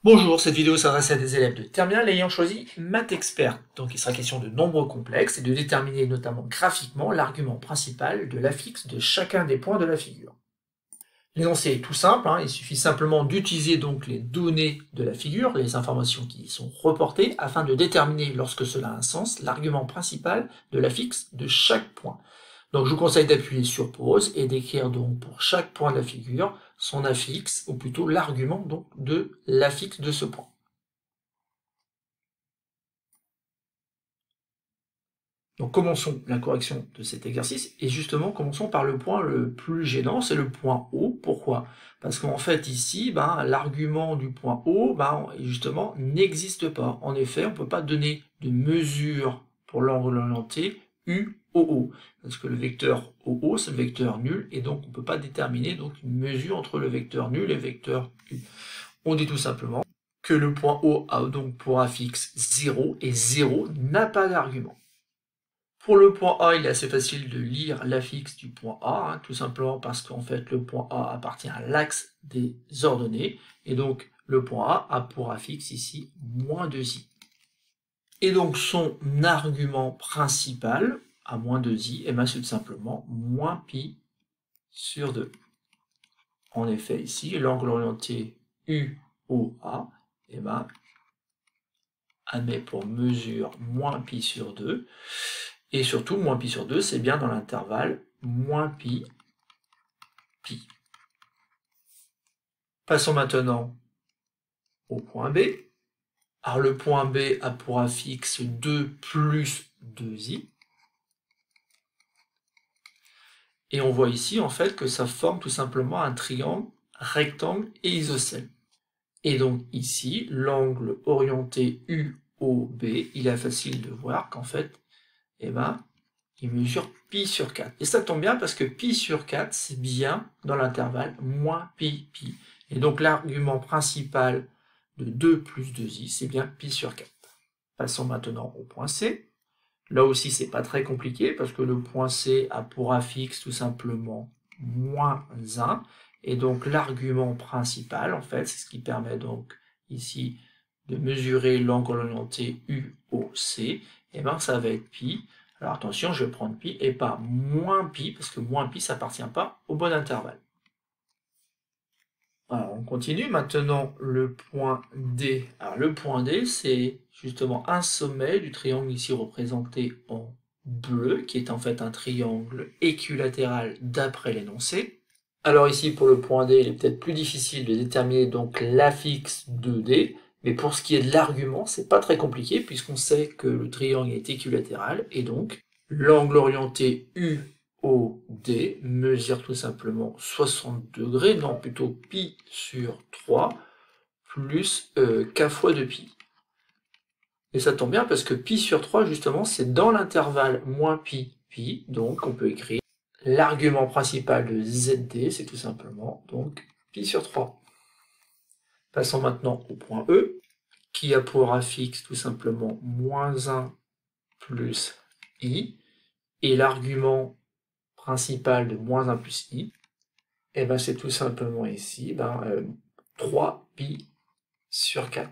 Bonjour, cette vidéo s'adresse à des élèves de terminale ayant choisi Maths Expert. Donc il sera question de nombres complexes et de déterminer notamment graphiquement l'argument principal de l'affixe de chacun des points de la figure. L'énoncé est tout simple, il suffit simplement d'utiliser donc les données de la figure, les informations qui y sont reportées, afin de déterminer, lorsque cela a un sens, l'argument principal de l'affixe de chaque point. Donc je vous conseille d'appuyer sur pause et d'écrire donc pour chaque point de la figure son affixe, ou plutôt l'argument donc de l'affixe de ce point. Donc commençons la correction de cet exercice, et justement commençons par le point le plus gênant, c'est le point O. Pourquoi? Parce qu'en fait ici, l'argument du point O, justement, n'existe pas. En effet, on ne peut pas donner de mesure pour l'angle orienté UOO, parce que le vecteur OO, c'est le vecteur nul, et donc on ne peut pas déterminer donc une mesure entre le vecteur nul et le vecteur U. On dit tout simplement que le point O a donc pour affixe 0, et 0 n'a pas d'argument. Pour le point A, il est assez facile de lire l'affixe du point A, tout simplement parce qu'en fait le point A appartient à l'axe des ordonnées, et donc le point A a pour affixe ici moins 2i. Et donc son argument principal, à moins 2i, c'est tout simplement moins pi sur 2. En effet, ici, l'angle orienté UOA, admet pour mesure moins pi sur 2, et surtout, moins pi sur 2, c'est bien dans l'intervalle moins pi, pi. Passons maintenant au point B. Alors le point B a pour affixe 2 plus 2i. Et on voit ici en fait que ça forme tout simplement un triangle, rectangle et isocèle. Et donc ici, l'angle orienté UOB, il est facile de voir qu'en fait, il mesure pi sur 4. Et ça tombe bien parce que pi sur 4, c'est bien dans l'intervalle moins pi, pi. Et donc l'argument principal de 2 plus 2i, c'est bien pi sur 4. Passons maintenant au point C. Là aussi, c'est pas très compliqué parce que le point C a pour affixe tout simplement moins 1. Et donc l'argument principal, en fait, c'est ce qui permet donc ici de mesurer l'angle orienté UOC. Et ça va être pi. Alors attention, je vais prendre pi et pas moins pi, parce que moins pi, ça n'appartient pas au bon intervalle. Alors on continue, maintenant le point D. Alors le point D, c'est justement un sommet du triangle ici représenté en bleu, qui est en fait un triangle équilatéral d'après l'énoncé. Alors ici, pour le point D, il est peut-être plus difficile de déterminer donc l'affixe de D, mais pour ce qui est de l'argument, c'est pas très compliqué, puisqu'on sait que le triangle est équilatéral, et donc l'angle orienté UOD mesure tout simplement 60 degrés, non plutôt pi sur 3, plus k fois 2pi. Et ça tombe bien parce que pi sur 3, justement, c'est dans l'intervalle moins pi, pi, donc on peut écrire l'argument principal de ZD, c'est tout simplement donc pi sur 3. Passons maintenant au point E, qui a pour affixe tout simplement moins 1 plus i, et l'argument principal de moins 1 plus i, c'est tout simplement ici 3 pi sur 4.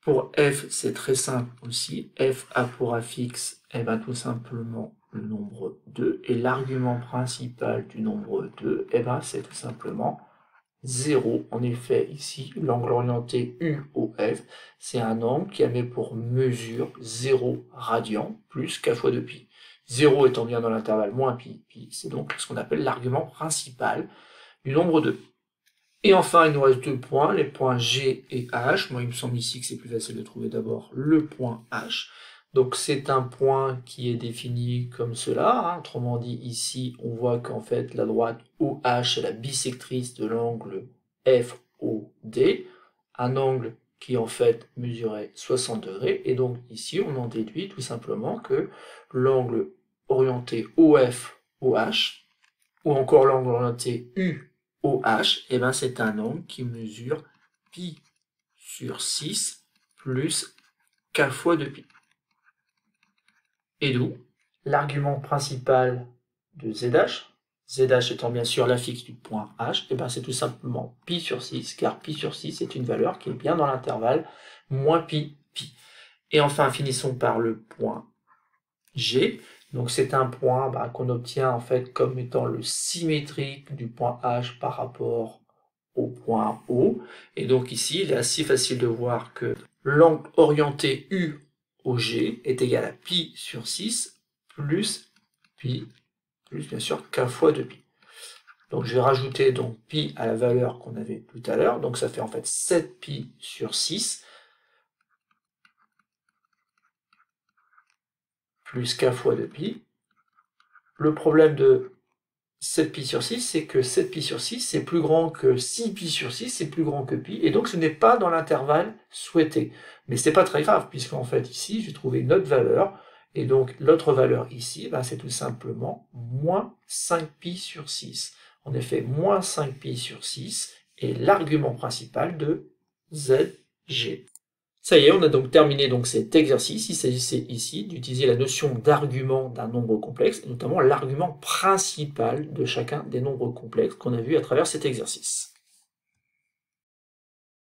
Pour f, c'est très simple aussi. F a pour affixe tout simplement le nombre 2, et l'argument principal du nombre 2, c'est tout simplement 0. En effet, ici, l'angle orienté UOF, c'est un angle qui a pour mesure 0 radian plus k fois 2pi. 0 étant bien dans l'intervalle moins pi, pi, c'est donc ce qu'on appelle l'argument principal du nombre 2. Et enfin, il nous reste deux points, les points G et H. Moi, il me semble ici que c'est plus facile de trouver d'abord le point H. Donc, c'est un point qui est défini comme cela. Autrement dit, ici, on voit qu'en fait, la droite OH est la bisectrice de l'angle FOD, un angle qui, en fait, mesurait 60 degrés. Et donc, ici, on en déduit tout simplement que l'angle orienté OF-OH, ou encore l'angle orienté U OH, c'est un angle qui mesure pi sur 6 plus k fois 2pi. Et d'où l'argument principal de ZH, ZH étant bien sûr l'affixe du point H, et bien c'est tout simplement pi sur 6, car pi sur 6 est une valeur qui est bien dans l'intervalle moins pi, pi. Et enfin, finissons par le point G. Donc c'est un point qu'on obtient en fait comme étant le symétrique du point H par rapport au point O. Et donc ici, il est assez facile de voir que l'angle orienté U au G est égal à pi sur 6 plus pi plus bien sûr k fois 2pi. Donc je vais rajouter donc pi à la valeur qu'on avait tout à l'heure, donc ça fait en fait 7pi sur 6 plus k fois 2pi. Le problème de 7pi sur 6, c'est que 7pi sur 6, c'est plus grand que 6pi sur 6, c'est plus grand que pi, et donc ce n'est pas dans l'intervalle souhaité. Mais c'est pas très grave, puisqu'en fait ici, j'ai trouvé une autre valeur, et donc l'autre valeur ici, c'est tout simplement moins 5pi sur 6. En effet, moins 5pi sur 6 est l'argument principal de ZG. Ça y est, on a donc terminé cet exercice. Il s'agissait ici d'utiliser la notion d'argument d'un nombre complexe, et notamment l'argument principal de chacun des nombres complexes qu'on a vu à travers cet exercice.